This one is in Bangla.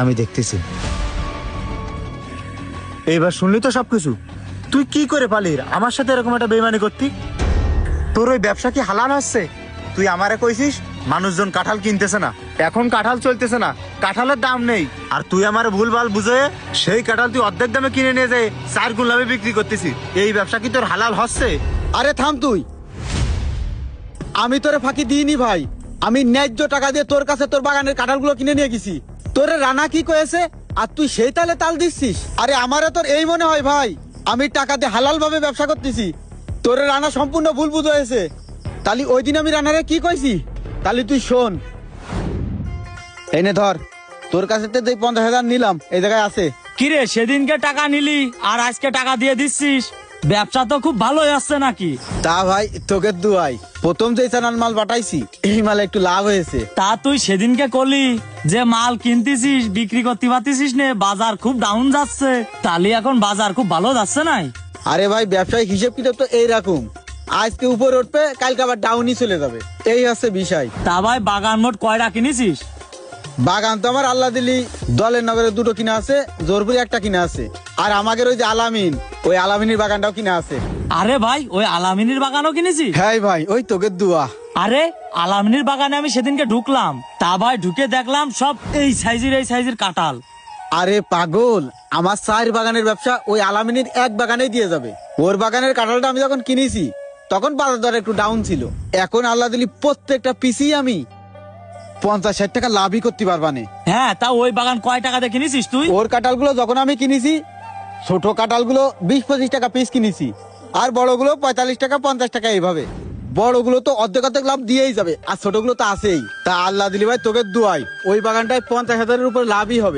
আমি দেখতেছি। এইবার শুনলি তো সবকিছু। তুই কি করে পালি আমার সাথে এরকম একটা বেইমানি করতি? তোর ওই ব্যবসা কি হালাল হচ্ছে? তুই আমারে কইছিস মানুষজন কাঁঠাল কিনতেছে না, এখন কাঁঠাল চলতেছে না, কাঁঠালের দাম নেই, আর তুই আমার ভুলভাল বুঝে সেই কাঁঠাল তুই অর্ধেক দামে কিনে নিয়ে যায় 4 গুণ লাভে বিক্রি করতেছিস। এই ব্যবসা কি তোর হালাল হচ্ছে? আরে থাম তুই, আমি তোরে ফাঁকি দিইনি ভাই। আমি ন্যায্য টাকা দিয়ে তোর কাছে তোর বাগানের কাঁঠালগুলো কিনে নিয়ে গেছি। তোরে রানা কি কয়েছে আর তুই সেই তালে তাল দিচ্ছিস? আরে আমারে তোর এই মনে হয় ভাই আমি টাকা দিয়ে হালাল ভাবে ব্যবসা করতেছি? তোরে রানা সম্পূর্ণ ভুল বুঝ হয়েছে। তালি ওই দিন আমি রানারে কি কইছি তালি তুই শোন। এনে ধর, তোর কাছে তো 50,000 নিলাম, এই জায়গায় আছে। কিরে সেদিনকে টাকা নিলি আর আজকে টাকা দিয়ে দিচ্ছিস? ব্যবসা তো খুব ভালোই আসছে নাকি? তা ভাই তোকে দুয়াই, প্রথম যে চালান মাল পাঠাইছি এই মালে একটু লাভ হয়েছে। তা তুই সেদিনকে করলি যে মাল কিনতেছিস বিক্রি করতে পারতেছিস নে, বাজার খুব ডাউন যাচ্ছে, তাহলে এখন বাজার খুব ভালো যাচ্ছে নাই? আরে ভাই ব্যবসায়িক হিসেব কিতাব তো এইরকম, আজকে উপরে উঠবে কালকে আবার ডাউনই চলে যাবে, এই হচ্ছে বিষয়। তা ভাই বাগান মোট কয়টা কিনেছিস? বাগান তো আমার আল্লাহ দিলি দলের নগরে 2টো কিনা আছে, জোরপুরি 1টা কিনা আছে, আর আমাদের ওই যে আলামিন, ওই আলামিনের বাগানটাও কিনা আছে। আরে ভাই ওই আলামিনীর বাগানও কিনেছিস? হ্যাঁ ভাই ওই তোকে দুয়া। আরে আলামিনীর বাগানে আমি সেদিনকে ঢুকলাম, তা ভাই ঢুকে দেখলাম সব এই সাইজের কাঁঠাল। আরে পাগল, আমার 4 বাগানের ব্যবসা ওই আলামিনের এক বাগানেই দিয়ে যাবে। ওর বাগানের কাঁঠালটা আমি যখন কিনেছি তখন বাজার দর একটু ডাউন ছিল, এখন আল্লাহ দিলি প্রত্যেকটা পিসি আমি 50-60 টাকা লাভই করতে পারবানে। হ্যাঁ, তা ওই বাগান কয় টাকাতে কিনেছিস তুই? ওর কাঁঠালগুলো যখন আমি কিনেছি ছোট কাঁঠালগুলো 20-25 টাকা পিস কিনেছি, আর বড়গুলো 45 টাকা 50 টাকা, এইভাবে। বড়গুলো তো অর্ধেক লাভ দিয়েই যাবে, আর ছোটগুলো তো আছেই। তা আল্লাহ দিলি ভাই তোকে দুয়াই ওই বাগানটায় 50,000-এর উপর লাভই হবে।